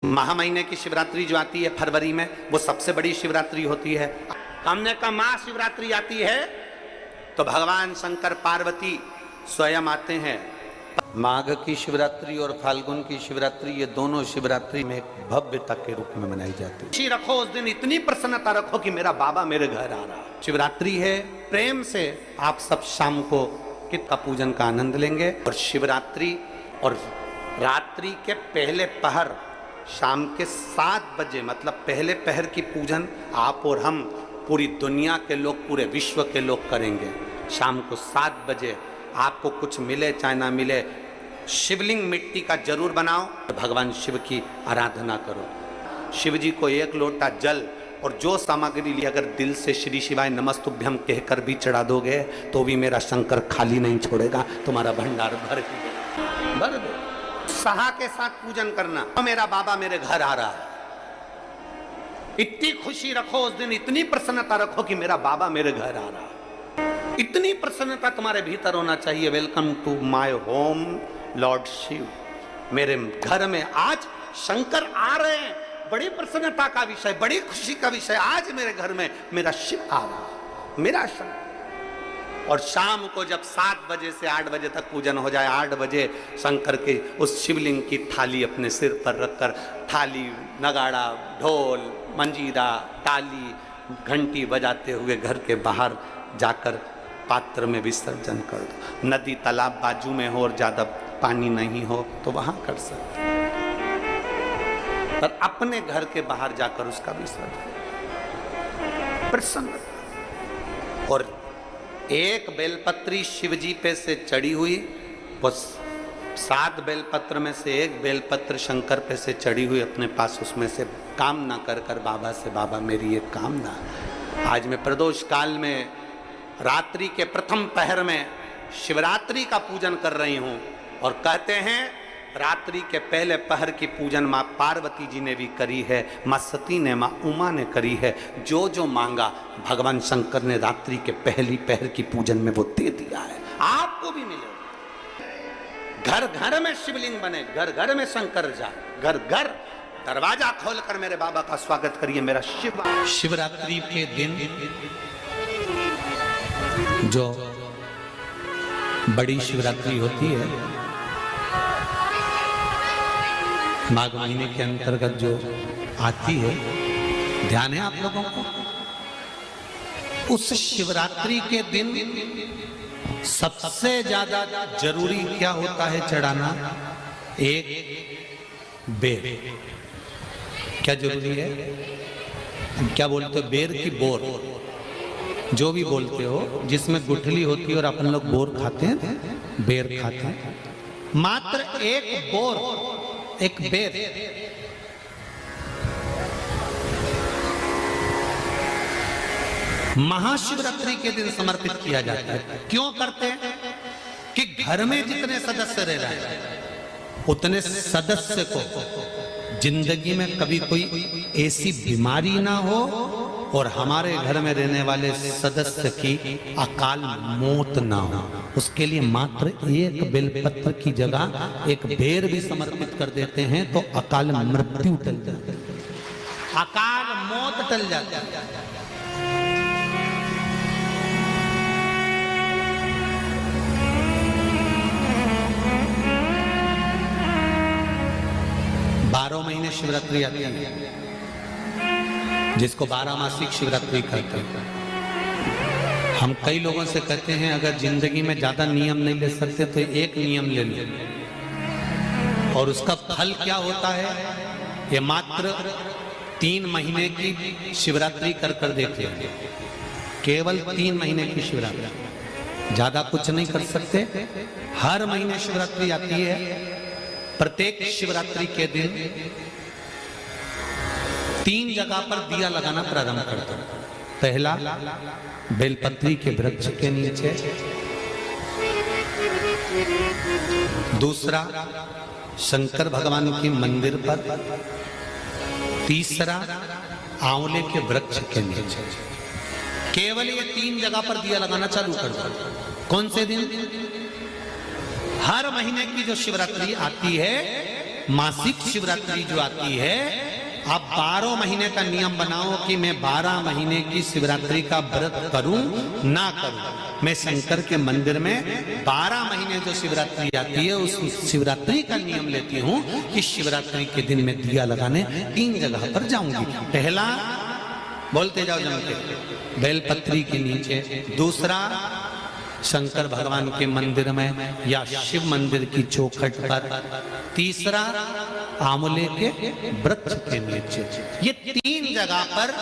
महा महीने की शिवरात्रि जो आती है फरवरी में, वो सबसे बड़ी शिवरात्रि होती है। हमने कहा महाशिवरात्रि आती है तो भगवान शंकर पार्वती स्वयं आते हैं। माघ की शिवरात्रि और फाल्गुन की शिवरात्रि, ये दोनों शिवरात्रि में एक भव्यता के रूप में मनाई जाती है। खुशी रखो उस दिन, इतनी प्रसन्नता रखो कि मेरा बाबा मेरे घर आ रहा। शिवरात्रि है, प्रेम से आप सब शाम को कित का पूजन का आनंद लेंगे। और शिवरात्रि और रात्रि के पहले पहर शाम के 7 बजे, मतलब पहले पहर की पूजन आप और हम, पूरी दुनिया के लोग, पूरे विश्व के लोग करेंगे। शाम को 7 बजे आपको कुछ मिले चाहे ना मिले, शिवलिंग मिट्टी का जरूर बनाओ, भगवान शिव की आराधना करो। शिव जी को 1 लोटा जल और जो सामग्री ली, अगर दिल से श्री शिवाय नमस्तुभ्यम कहकर भी चढ़ा दोगे तो भी मेरा शंकर खाली नहीं छोड़ेगा, तुम्हारा भंडार भर दो। सहा के साथ पूजन करना, तो मेरा बाबा मेरे घर आ रहा है। इतनी खुशी रखो उस दिन, इतनी प्रसन्नता रखो कि मेरा बाबा मेरे घर आ रहा है। इतनी प्रसन्नता तुम्हारे भीतर होना चाहिए। Welcome to my home lord Shiva. मेरे घर में आज शंकर आ रहे हैं, बड़ी प्रसन्नता का विषय, बड़ी खुशी का विषय। आज मेरे घर में मेरा शिव आ रहा है, मेरा शंकर। और शाम को जब 7 बजे से 8 बजे तक पूजन हो जाए, 8 बजे शंकर के उस शिवलिंग की थाली अपने सिर पर रखकर, थाली, नगाड़ा, ढोल, मंजीरा, ताली, घंटी बजाते हुए घर के बाहर जाकर पात्र में विसर्जन कर दो। नदी तालाब बाजू में हो और ज्यादा पानी नहीं हो तो वहां कर सकते, पर अपने घर के बाहर जाकर उसका विसर्जन प्रसन्न। और एक बेलपत्री शिवजी पे से चढ़ी हुई, वो 7 बेलपत्र में से एक बेलपत्र शंकर पे से चढ़ी हुई अपने पास, उसमें से कामना कर कर बाबा से, बाबा मेरी एक कामना, आज मैं प्रदोष काल में रात्रि के प्रथम पहर में शिवरात्रि का पूजन कर रही हूं। और कहते हैं रात्रि के पहले पहर की पूजन माँ पार्वती जी ने भी करी है, माँ सती ने, माँ उमा ने करी है। जो जो मांगा भगवान शंकर ने रात्रि के पहली पहर की पूजन में वो दे दिया है। आपको भी मिले। घर घर में शिवलिंग बने, घर घर में शंकर जा, घर घर दरवाजा खोलकर मेरे बाबा का स्वागत करिए। मेरा शिव। शिवरात्रि के दिन जो बड़ी शिवरात्रि होती है, माघ महीने के अंतर्गत जो आती है, ध्यान है आप लोगों को? उस शिवरात्रि के दिन सबसे ज्यादा जरूरी क्या होता है चढ़ाना? एक बेर। क्या जरूरी है? क्या बोलते हो? बेर की बोर, जो भी बोलते हो, जिसमें गुठली होती है और अपन लोग बोर खाते हैं, बेर खाते हैं। मात्र एक बोर, एक बेर महाशिवरात्रि के दिन समर्पित किया जाता है। क्यों करते हैं? कि घर में जितने सदस्य रह रहे हैं, उतने सदस्य को जिंदगी में कभी कोई ऐसी बीमारी ना हो और हमारे घर में रहने वाले सदस्य की अकाल मौत ना हो। उसके लिए मात्र एक बेलपत्र की जगह एक बेर भी समर्पित कर देते हैं तो अकाल मृत्यु टल जाती है, अकाल मौत टल जाती है। 12 महीने शिवरात्रि आती है, जिसको 12 मासिक शिवरात्रि कहते हैं। हम कई लोगों से कहते हैं अगर जिंदगी में ज्यादा नियम नहीं ले सकते तो एक नियम ले लो, और उसका फल क्या होता है? ये मात्र 3 महीने की शिवरात्रि कर कर देख लो, केवल 3 महीने की शिवरात्रि, ज्यादा कुछ नहीं कर सकते। हर महीने शिवरात्रि आती है। प्रत्येक शिवरात्रि के दिन 3 जगह पर दिया लगाना प्रारंभ कर दो। पहला बेलपत्री के वृक्ष के नीचे, दूसरा शंकर भगवान के मंदिर पर, तीसरा आंवले के वृक्ष के नीचे। केवल ये 3 जगह पर दिया लगाना चालू कर दो। कौन से दिन? हर महीने की जो शिवरात्रि आती है मासिक शिवरात्रि जो आती है, आप 12 महीने का नियम बनाओ कि मैं 12 महीने की शिवरात्रि का व्रत करूं ना करूं। मैं शंकर के मंदिर में 12 महीने जो शिवरात्रि आती है उस शिवरात्रि का नियम लेती हूं कि शिवरात्रि के दिन में दिया लगाने 3 जगह पर जाऊंगी। पहला, बोलते जाओ जम के, बेलपत्री के नीचे। दूसरा, शंकर भगवान के मंदिर में या शिव मंदिर की चौखट पर। तीसरा, आंवले के वृक्ष के नीचे। ये 3 जगह पर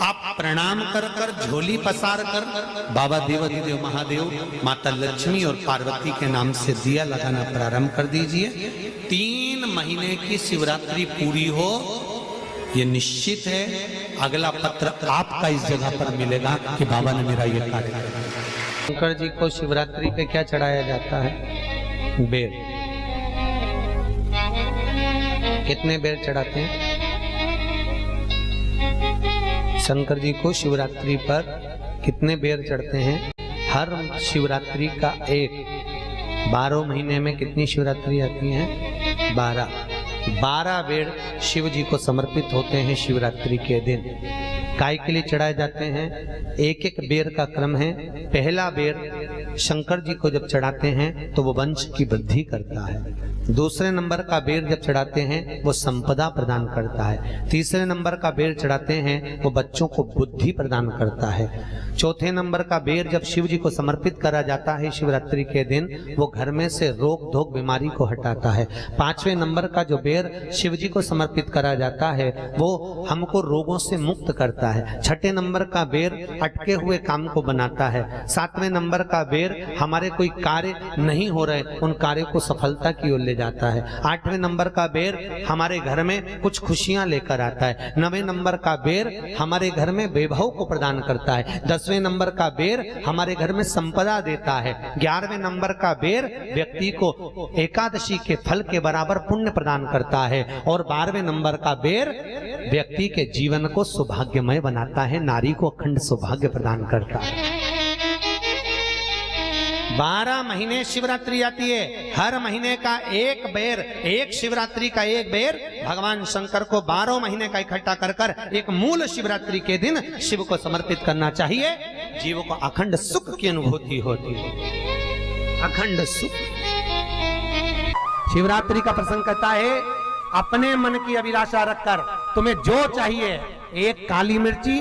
आप प्रणाम कर कर, झोली पसार कर बाबा देवाधिदेव महादेव, माता लक्ष्मी और पार्वती के नाम से दिया लगाना प्रारंभ कर दीजिए। 3 महीने की शिवरात्रि पूरी हो, ये निश्चित है अगला पत्र आपका इस जगह पर मिलेगा कि बाबा ने मेरा ये कार्य किया। शंकर जी को शिवरात्रि पे क्या चढ़ाया जाता है? बेर। कितने बेर चढ़ाते हैं? शंकर जी को शिवरात्रि पर कितने बेर चढ़ते हैं? हर शिवरात्रि का एक। 12 महीने में कितनी शिवरात्रि आती हैं? 12 बेर शिव जी को समर्पित होते हैं शिवरात्रि के दिन। काय के लिए चढ़ाए जाते हैं? एक बेर का क्रम है। पहला बेर शंकर जी को जब चढ़ाते हैं तो वो वंश की वृद्धि करता है। दूसरे नंबर का बेर जब चढ़ाते हैं वो संपदा प्रदान करता है। तीसरे नंबर का बेर चढ़ाते हैं वो बच्चों को बुद्धि प्रदान करता है। चौथे नंबर का बेर जब शिव जी को समर्पित करा जाता है शिवरात्रि के दिन, वो घर में से रोग धोक बीमारी को हटाता है। 5वें नंबर का जो बेर शिव जी को समर्पित करा जाता है वो हमको रोगों से मुक्त करता है। 6ठे नंबर का बेर अटके हुए काम को बनाता है। 7वें नंबर का बेर हमारे कोई कार्य नहीं हो रहे उन कार्यों को सफलता की ओर ले जाता है। 8वें नंबर का बेर हमारे घर में कुछ खुशियां लेकर आता है। 9वें नंबर का बेर हमारे घर में वैभव को प्रदान करता है। 10वें नंबर का बेर हमारे घर में संपदा देता है। 11वें नंबर का बेर व्यक्ति को एकादशी के फल के बराबर पुण्य प्रदान करता है। और 12वें नंबर का बेर व्यक्ति के जीवन को सौभाग्यमय बनाता है, नारी को अखंड सौभाग्य प्रदान करता है। 12 महीने शिवरात्रि आती है। हर महीने का एक बेर, एक शिवरात्रि का एक बेर भगवान शंकर को 12 महीने का इकट्ठा कर कर एक मूल शिवरात्रि के दिन शिव को समर्पित करना चाहिए। जीव को अखंड सुख की अनुभूति होती है, अखंड सुख। शिवरात्रि का प्रसंग कहता है अपने मन की अभिलाषा रखकर तुम्हें जो चाहिए, एक काली मिर्ची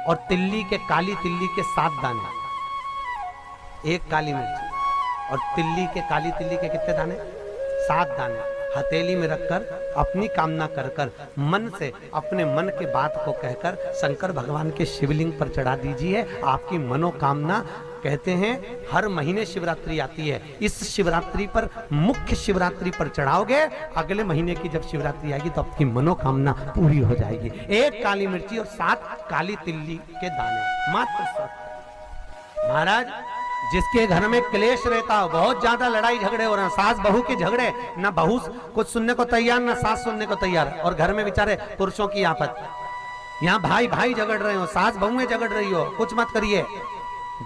और तिल्ली के, काली तिल्ली के 7 दाने। एक काली मिर्ची और तिल्ली के, काली तिल्ली के कितने दाने? 7 दाने हथेली में रखकर अपनी कामना कर कर मन से अपने मन के बात को कहकर शंकर भगवान के शिवलिंग पर चढ़ा दीजिए। आपकी मनोकामना, कहते हैं हर महीने शिवरात्रि आती है, इस शिवरात्रि पर, मुख्य शिवरात्रि पर चढ़ाओगे, अगले महीने की जब शिवरात्रि आएगी तो आपकी मनोकामना पूरी हो जाएगी। एक काली मिर्ची और 7 काली तिल्ली के दाने, मात्र 7। महाराज, जिसके घर में क्लेश रहता हो, बहुत ज्यादा लड़ाई झगड़े हो रहे हैं, सास बहू के झगड़े, ना बहू कुछ सुनने को तैयार ना सास सुनने को तैयार, और घर में बेचारे पुरुषों की आफत, यहाँ भाई भाई झगड़ रहे हो, सास बहुएं झगड़ रही हो, कुछ मत करिए।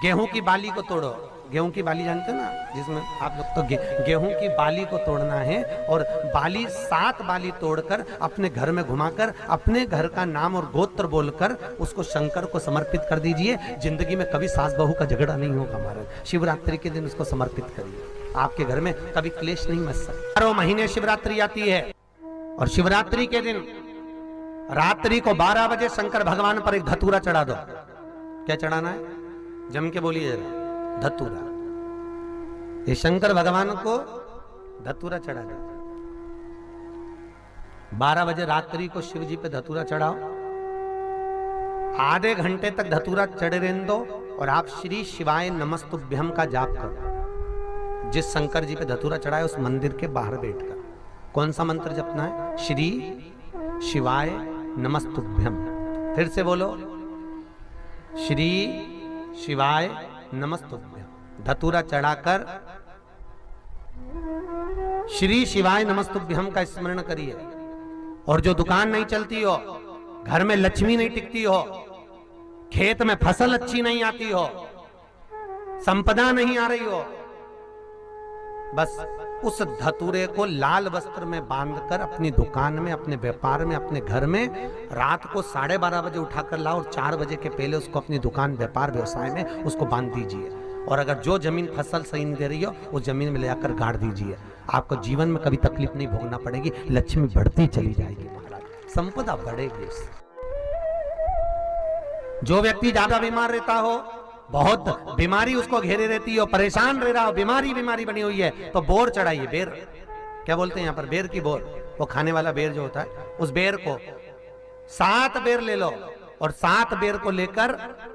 गेहूं की बाली को तोड़ो। गेहूं की बाली जानते हो ना, जिसमें आप लोग तो गेहूं की बाली को तोड़ना है और बाली 7 बाली तोड़कर अपने घर में घुमाकर अपने घर का नाम और गोत्र बोलकर उसको शंकर को समर्पित कर दीजिए। जिंदगी में कभी सास बहू का झगड़ा नहीं होगा। महाराज, शिवरात्रि के दिन उसको समर्पित करिए, आपके घर में कभी क्लेश नहीं मच सकता। 12 महीने शिवरात्रि आती है और शिवरात्रि के दिन रात्रि को 12 बजे शंकर भगवान पर एक धतूरा चढ़ा दो। क्या चढ़ाना है? जम के बोलिए जरा। धतूरा। ये शंकर भगवान को धतूरा चढ़ा दो। 12 बजे रात्रि को शिव जी पे धतूरा चढ़ाओ। आधे घंटे तक धतूरा चढ़े रहने दो और आप श्री शिवाय नमस्तुभ्यम का जाप करो। जिस शंकर जी पे धतूरा चढ़ाए उस मंदिर के बाहर बैठकर कौन सा मंत्र जपना है? श्री शिवाय नमस्तुभ्यम। फिर से बोलो, श्री शिवाय नमस्तुभ्यम। धतूरा चढ़ाकर श्री शिवाय नमस्तुभ्यम का स्मरण करिए। और जो दुकान नहीं चलती हो, घर में लक्ष्मी नहीं टिकती हो, खेत में फसल अच्छी नहीं आती हो, संपदा नहीं आ रही हो, बस उस धतूरे को लाल वस्त्र में बांधकर अपनी दुकान में, अपने व्यापार में, अपने घर में रात को 12:30 बजे उठाकर लाओ और 4 बजे के पहले उसको अपनी दुकान, व्यापार, व्यवसाय में उसको बांध दीजिए। और अगर जो जमीन फसल सही नहीं दे रही हो उस जमीन में ले जाकर गाड़ दीजिए। आपको जीवन में कभी तकलीफ नहीं भोगना पड़ेगी, लक्ष्मी बढ़ती चली जाएगी महाराज, संपदा बढ़ेगी उससे। जो व्यक्ति ज्यादा बीमार रहता हो, बहुत बीमारी उसको घेरे रहती हो, परेशान रह रहा हो, बीमारी बनी हुई है, तो बोर चढ़ाइए। बेर क्या बोलते हैं यहाँ पर, बेर की बोर, वो खाने वाला बेर जो होता है, उस बेर को 7 बेर ले लो और 7 बेर को लेकर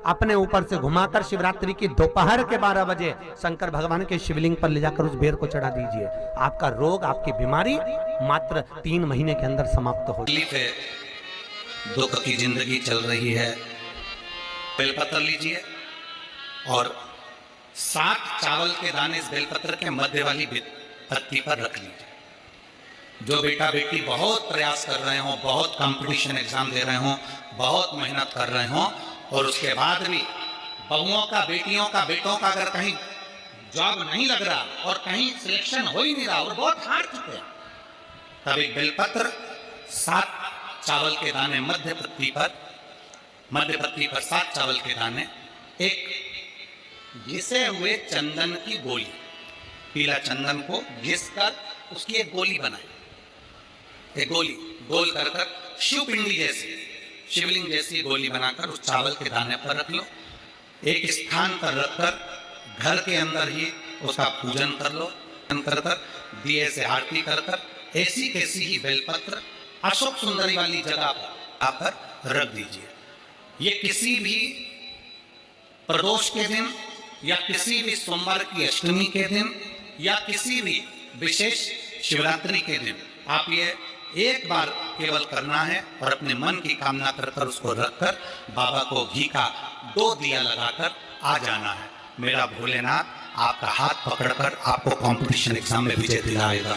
अपने ऊपर से घुमाकर शिवरात्रि की दोपहर के 12 बजे शंकर भगवान के शिवलिंग पर ले जाकर उस बेर को चढ़ा दीजिए। आपका रोग, आपकी बीमारी मात्र 3 महीने के अंदर समाप्त हो जाएगी। दुख की जिंदगी चल रही है, बेलपत्र लीजिए और 7 चावल के दाने इस बेलपत्र के मध्य वाली पत्ती पर रख लीजिए। जो बेटा बेटी बहुत प्रयास कर रहे हो, बहुत कंपटीशन एग्जाम दे रहे हो, बहुत मेहनत कर रहे हो और उसके बाद भी बहुओं का, बेटियों का, बेटों का अगर कहीं जॉब नहीं लग रहा और कहीं सिलेक्शन हो ही नहीं रहा और बहुत हार चुके हैं, तब एक बेलपत्र 7 चावल के दाने मध्य पत्ती पर 7 चावल के दाने, एक घिसे हुए चंदन की गोली, पीला चंदन को घिस कर उसकी एक गोली बनाए, एक गोली गोल कर शिव पिंडी जैसी, शिवलिंग जैसी गोली बनाकर उस चावल के दाने पर रख लो। एक स्थान पर रखकर घर के अंदर ही उसका पूजन कर लो, कर दिए से आरती कर ऐसी कैसी ही बेलपत्र अशोक सुंदरी वाली जगह पर आकर रख दीजिए। ये किसी भी प्रदोष के दिन या किसी भी सोमवार की अष्टमी के दिन या किसी भी विशेष शिवरात्रि के दिन आप ये एक बार केवल करना है और अपने मन की कामना कर उसको रखकर बाबा को घी का 2 दिया लगाकर आ जाना है। मेरा भोलेनाथ आपका हाथ पकड़कर आपको कंपटीशन एग्जाम में विजय दिलाएगा।